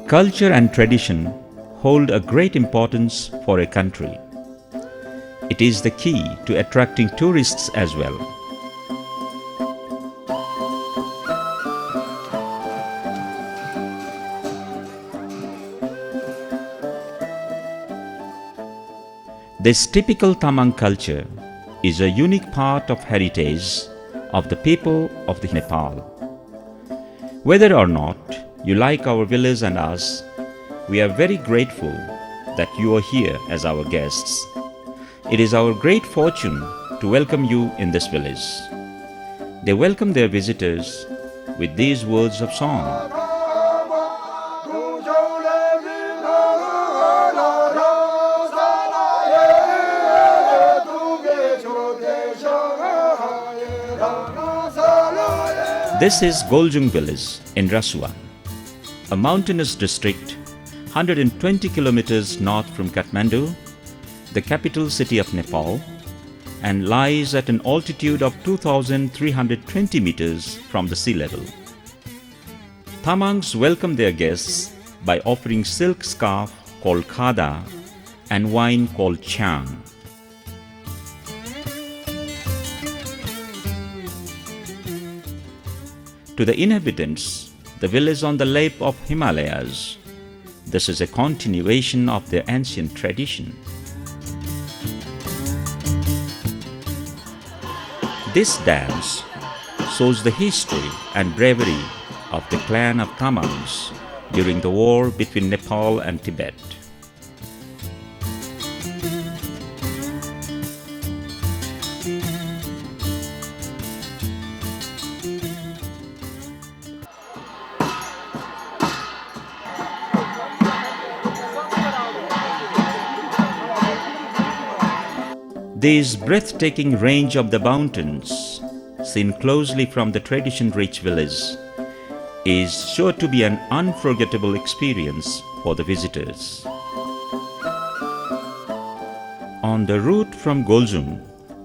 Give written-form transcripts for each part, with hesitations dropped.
Culture and tradition hold a great importance for a country. It is the key to attracting tourists as well. This typical Tamang culture is a unique part of heritage of the people of the Nepal. Whether or not you like our village and us, we are very grateful that you are here as our guests. It is our great fortune to welcome you in this village. They welcome their visitors with these words of song. This is Goljung village in Rasua, a mountainous district 120 kilometers north from Kathmandu, the capital city of Nepal, and lies at an altitude of 2,320 meters from the sea level. Tamangs welcome their guests by offering silk scarf called khada and wine called chang. To the inhabitants, the village on the lap of Himalayas, this is a continuation of their ancient tradition. This dance shows the history and bravery of the clan of Tamangs during the war between Nepal and Tibet. This breathtaking range of the mountains, seen closely from the tradition-rich village, is sure to be an unforgettable experience for the visitors. On the route from Goljung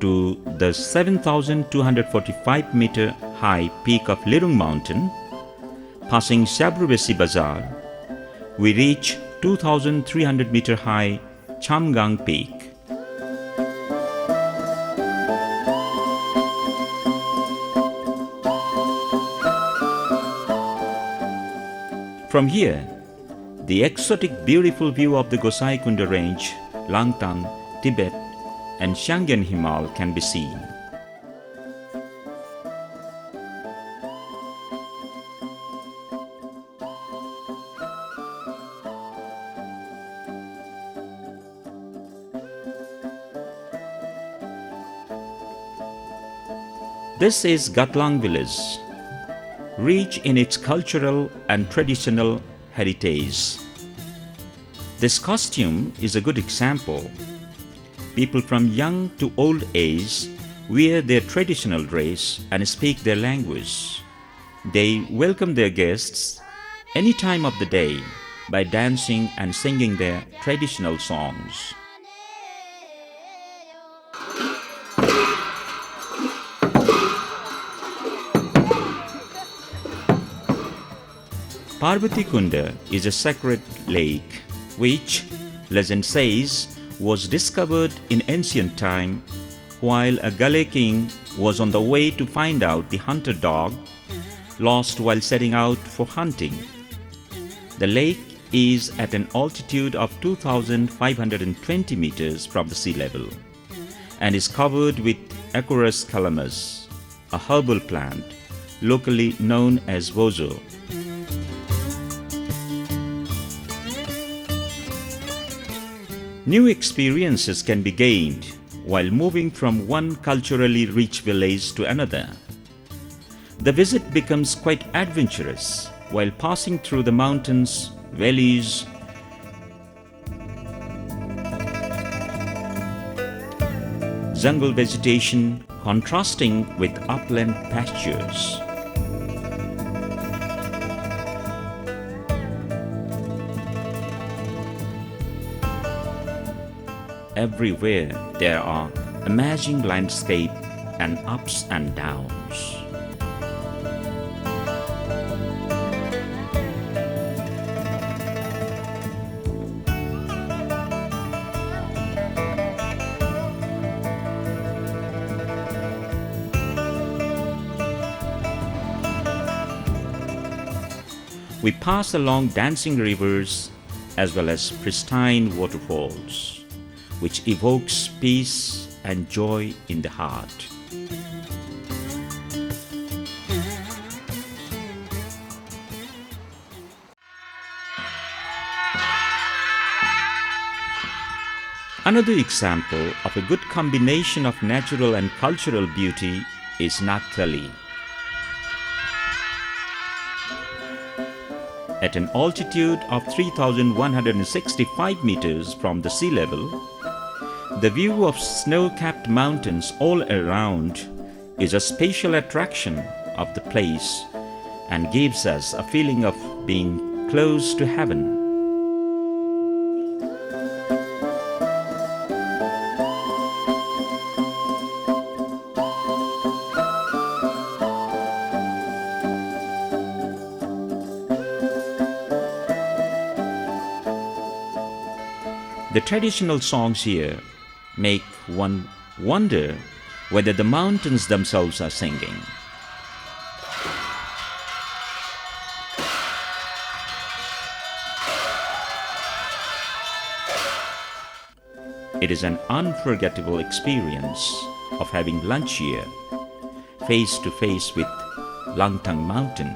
to the 7,245 meter high peak of Lirung Mountain, passing Sabrubesi Bazar, we reach 2,300 meter high Chamgang Peak. From here, the exotic beautiful view of the Gosai Kunda range, Langtang, Tibet and Shangyang Himal can be seen. This is Gatlang village, rich in its cultural and traditional heritage. This costume is a good example. People from young to old age wear their traditional dress and speak their language. They welcome their guests any time of the day by dancing and singing their traditional songs. Parvati Kunda is a sacred lake which, legend says, was discovered in ancient time while a Gale king was on the way to find out the hunter dog lost while setting out for hunting. The lake is at an altitude of 2,520 meters from the sea level and is covered with Acorus calamus, a herbal plant locally known as bozo. New experiences can be gained while moving from one culturally rich village to another. The visit becomes quite adventurous while passing through the mountains, valleys, jungle vegetation contrasting with upland pastures. Everywhere there are amazing landscape and ups and downs. We pass along dancing rivers as well as pristine waterfalls, which evokes peace and joy in the heart. Another example of a good combination of natural and cultural beauty is Naktali. At an altitude of 3,165 meters from the sea level, the view of snow-capped mountains all around is a special attraction of the place and gives us a feeling of being close to heaven. The traditional songs here make one wonder whether the mountains themselves are singing. It is an unforgettable experience of having lunch here, face to face with Langtang Mountain.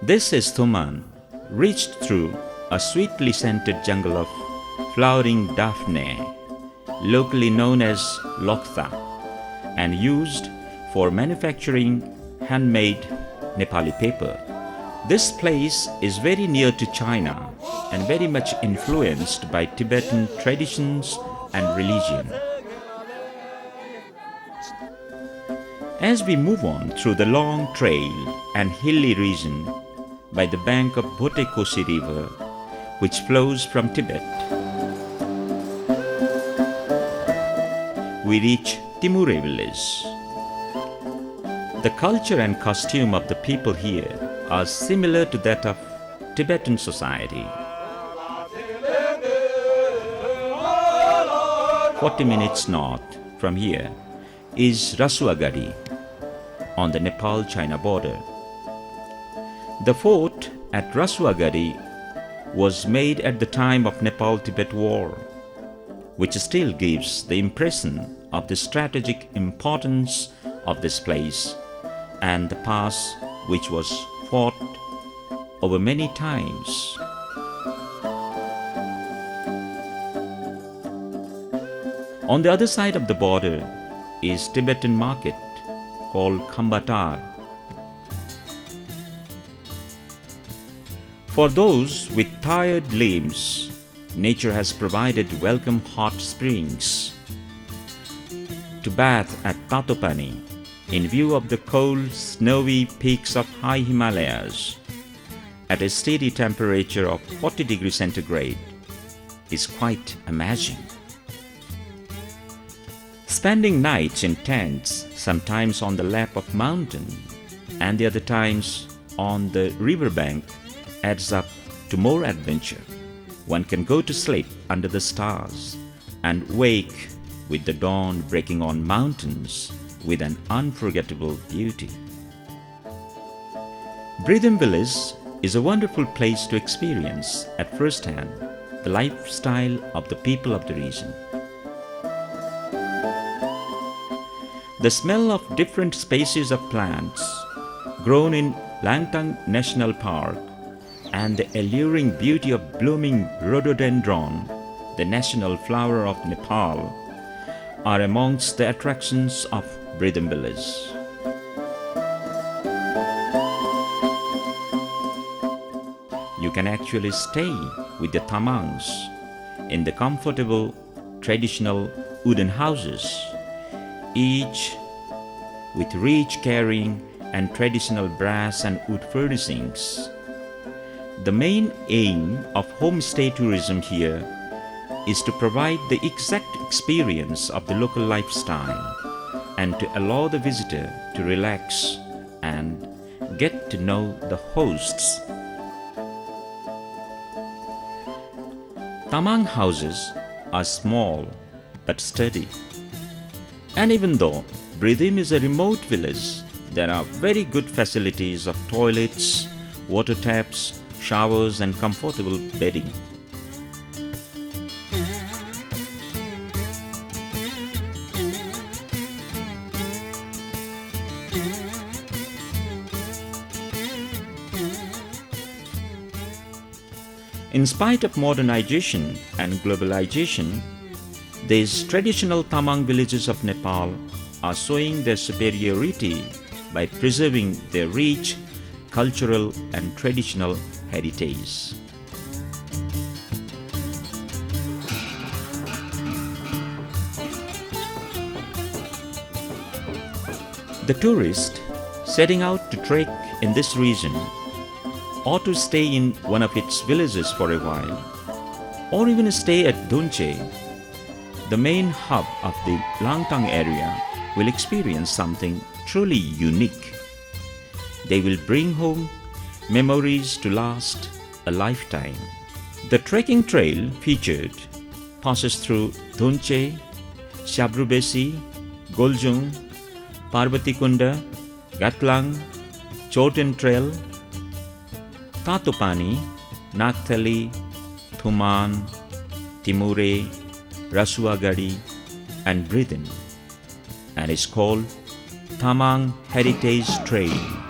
This is Tamang, reached through a sweetly scented jungle of flowering daphne, locally known as loktha, and used for manufacturing handmade Nepali paper. This place is very near to China and very much influenced by Tibetan traditions and religion. As we move on through the long trail and hilly region by the bank of Bhotekosi River, which flows from Tibet, we reach Timure village. The culture and costume of the people here are similar to that of Tibetan society. 40 minutes north from here is Rasuagari on the Nepal-China border. The fort at Rasuagari was made at the time of Nepal-Tibet War, which still gives the impression of the strategic importance of this place and the pass which was fought over many times. On the other side of the border is Tibetan market called Khambatar. For those with tired limbs, nature has provided welcome hot springs to bath at Tatopani in view of the cold, snowy peaks of high Himalayas at a steady temperature of 40 degrees centigrade is quite amazing. Spending nights in tents, sometimes on the lap of mountain and the other times on the riverbank, adds up to more adventure. One can go to sleep under the stars and wake with the dawn breaking on mountains with an unforgettable beauty. Bridham Village is a wonderful place to experience at first hand the lifestyle of the people of the region. The smell of different species of plants grown in Langtang National Park and the alluring beauty of blooming rhododendron, the national flower of Nepal, are amongst the attractions of Bridham Village. You can actually stay with the Tamangs in the comfortable traditional wooden houses, each with rich carving and traditional brass and wood furnishings. The main aim of homestay tourism here is to provide the exact experience of the local lifestyle and to allow the visitor to relax and get to know the hosts. Tamang houses are small but sturdy. And even though Bridim is a remote village, there are very good facilities of toilets, water taps, showers, and comfortable bedding. In spite of modernization and globalization, these traditional Tamang villages of Nepal are showing their superiority by preserving their rich cultural and traditional heritage. The tourist setting out to trek in this region or to stay in one of its villages for a while, or even stay at Dhunche, the main hub of the Langtang area, will experience something truly unique. They will bring home memories to last a lifetime. The trekking trail featured passes through Dhunche, Shabrubesi, Goljung, Parvatikunda, Gatlang, Choten Trail, Tatupani, Naktali, Thuman, Timure, Rasuagadi, and Bridim, and is called Tamang Heritage Trail.